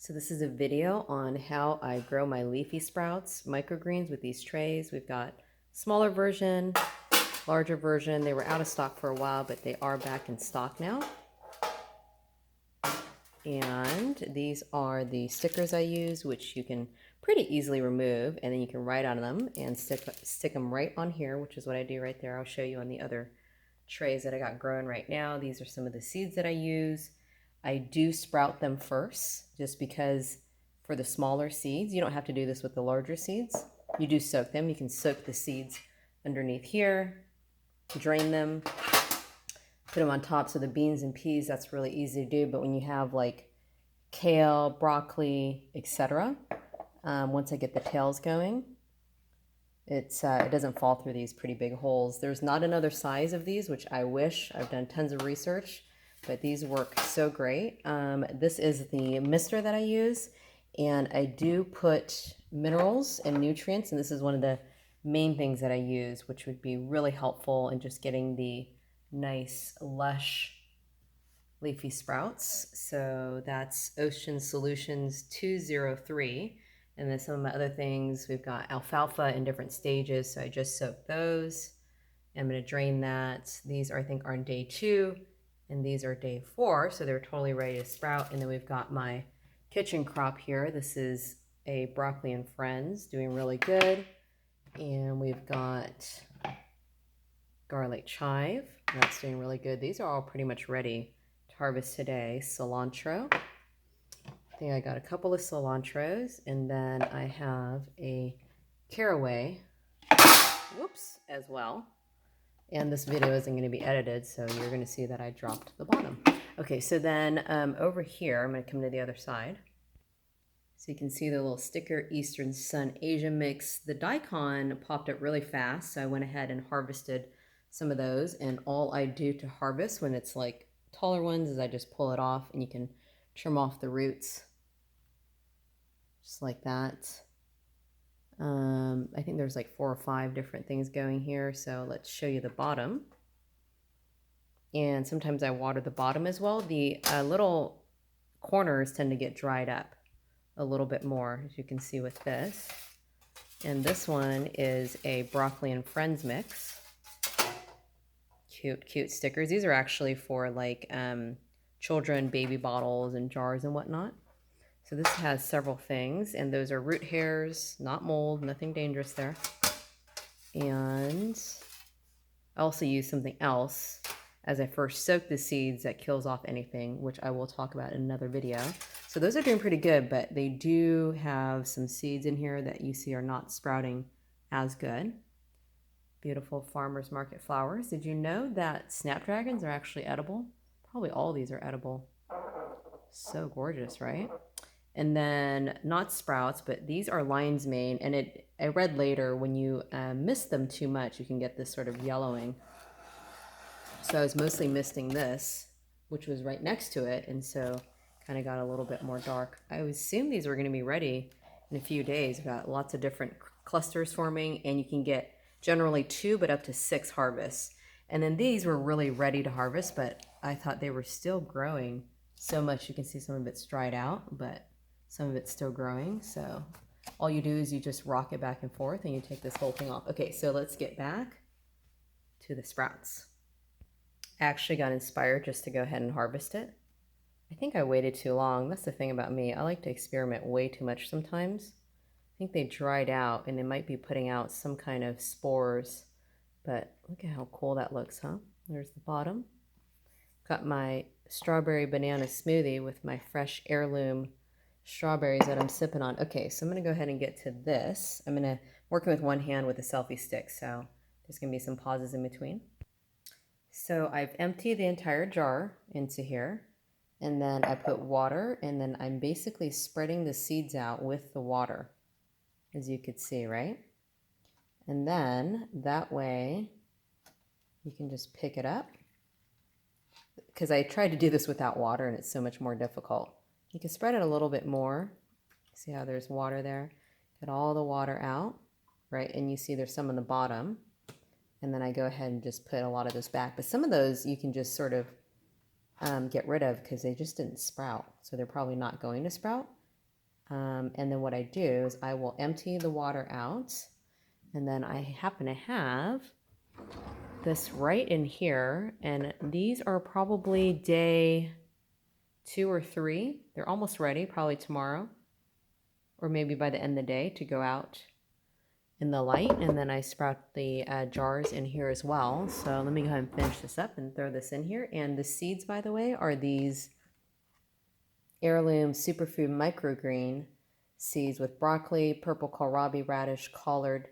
So this is a video on how I grow my leafy sprouts, microgreens with these trays. We've got smaller version, larger version. They were out of stock for a while, but they are back in stock now. And these are the stickers I use, which you can pretty easily remove, and then you can write on them and stick them right on here, which is what I do right there. I'll show you on the other trays that I got growing right now. These are some of the seeds that I use. I do sprout them first, just because for the smaller seeds, you don't have to do this with the larger seeds. You do soak them. You can soak the seeds underneath here, drain them, put them on top. So the beans and peas, that's really easy to do. But when you have like kale, broccoli, etc., once I get the tails going, it doesn't fall through these pretty big holes. There's not another size of these, which I wish. I've done tons of research, but these work so great. This is the mister that I use, and I do put minerals and nutrients, and this is one of the main things that I use, which would be really helpful in just getting the nice, lush leafy sprouts. So that's Ocean Solutions 203. And then some of my other things, we've got alfalfa in different stages. So I just soaked those. I'm going to drain that. These are, I think, are on day 2, and these are day 4. So they're totally ready to sprout. And then we've got my kitchen crop here. This is a broccoli and friends, doing really good. And we've got garlic chive. That's doing really good. These are all pretty much ready to harvest today. Cilantro. I think I got a couple of cilantros, and then I have a caraway, whoops, as well. And this video isn't going to be edited, so you're going to see that I dropped the bottom. Okay, so then over here, I'm going to come to the other side. So you can see the little sticker, Eastern Sun Asia mix. The daikon popped up really fast, so I went ahead and harvested some of those. And all I do to harvest when it's like taller ones is I just pull it off, and you can trim off the roots. Just like that. I think there's like 4 or 5 different things going here. So let's show you the bottom. And sometimes I water the bottom as well. The little corners tend to get dried up a little bit more, as you can see with this. And this one is a broccoli and friends mix. Cute, cute stickers. These are actually for like children, baby bottles and jars and whatnot. So this has several things, and those are root hairs, not mold, nothing dangerous there. And I also use something else as I first soak the seeds that kills off anything, which I will talk about in another video. So those are doing pretty good, but they do have some seeds in here that you see are not sprouting as good. Beautiful farmer's market flowers. Did you know that snapdragons are actually edible? Probably all these are edible. So gorgeous, right? And then not sprouts, but these are lion's mane. And I read later, when you mist them too much, you can get this sort of yellowing. So I was mostly misting this, which was right next to it, and so kind of got a little bit more dark. I assume these were going to be ready in a few days. We've got lots of different clusters forming, and you can get generally 2 but up to 6 harvests. And then these were really ready to harvest, but I thought they were still growing so much. You can see some of it's dried out, but some of it's still growing. So all you do is you just rock it back and forth, and you take this whole thing off. Okay, so let's get back to the sprouts. I actually got inspired just to go ahead and harvest it. I think I waited too long. That's the thing about me. I like to experiment way too much sometimes. I think they dried out, and they might be putting out some kind of spores. But look at how cool that looks, huh? There's the bottom. Got my strawberry banana smoothie with my fresh heirloom strawberries that I'm sipping on. Okay, so I'm going to go ahead and get to this. I'm going to working with one hand with a selfie stick, so there's going to be some pauses in between. So I've emptied the entire jar into here, and then I put water, and then I'm basically spreading the seeds out with the water, as you could see, right? And then that way you can just pick it up, because I tried to do this without water and it's so much more difficult. You can spread it a little bit more. See how there's water there? Get all the water out, right? And you see there's some on the bottom. And then I go ahead and just put a lot of those back. But some of those you can just sort of get rid of because they just didn't sprout. So they're probably not going to sprout. And then what I do is I will empty the water out, and then I happen to have this right in here, and these are probably day 2 or 3. They're almost ready, probably tomorrow, or maybe by the end of the day to go out in the light. And then I sprout the jars in here as well. So let me go ahead and finish this up and throw this in here. And the seeds, by the way, are these heirloom superfood microgreen seeds with broccoli, purple kohlrabi, radish, collard,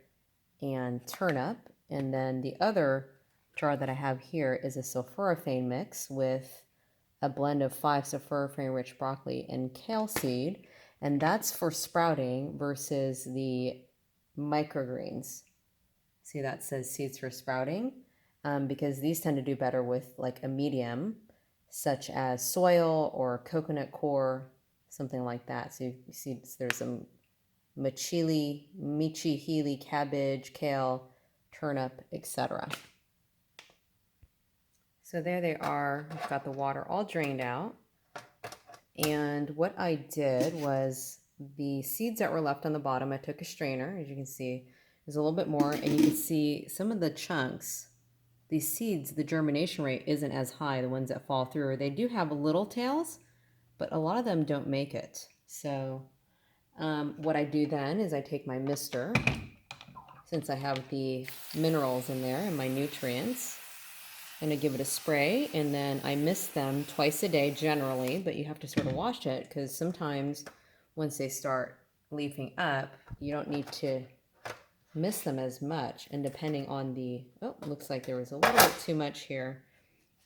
and turnip. And then the other jar that I have here is a sulforaphane mix with a blend of 5 sulforaphane rich broccoli and kale seed. And that's for sprouting versus the microgreens. See, that says seeds for sprouting, because these tend to do better with like a medium, such as soil or coconut coir, something like that. So you see there's some michihili, cabbage, kale, turnip, etc. So there they are. We've got the water all drained out. And what I did was the seeds that were left on the bottom, I took a strainer. As you can see, there's a little bit more, and you can see some of the chunks. These seeds, the germination rate isn't as high, the ones that fall through. They do have little tails, but a lot of them don't make it. So what I do then is I take my mister, since I have the minerals in there and my nutrients, and I give it a spray, and then I mist them twice a day generally, but you have to sort of wash it because sometimes once they start leafing up, you don't need to mist them as much. And depending on the, oh, looks like there was a little bit too much here.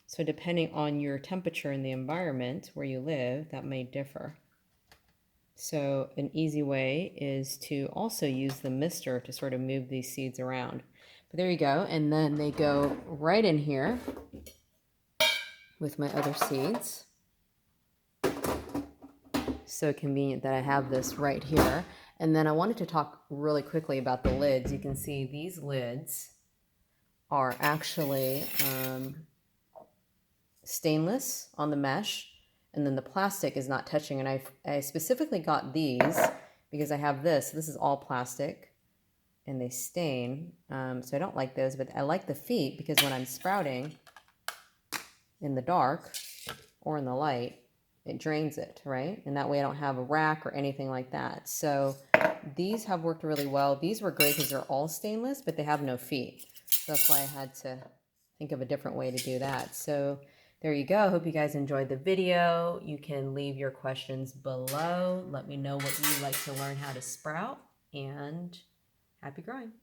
So depending on your temperature in the environment where you live, that may differ. So an easy way is to also use the mister to sort of move these seeds around. But there you go, and then they go right in here with my other seeds. So convenient that I have this right here. And then I wanted to talk really quickly about the lids. You can see these lids are actually stainless on the mesh, and then the plastic is not touching. And I specifically got these because I have this. This is all plastic, and they stain, so I don't like those, but I like the feet because when I'm sprouting in the dark or in the light, it drains it, right? And that way I don't have a rack or anything like that. So these have worked really well. These were great because they're all stainless, but they have no feet. So that's why I had to think of a different way to do that. So there you go. Hope you guys enjoyed the video. You can leave your questions below. Let me know what you'd like to learn how to sprout, and happy growing.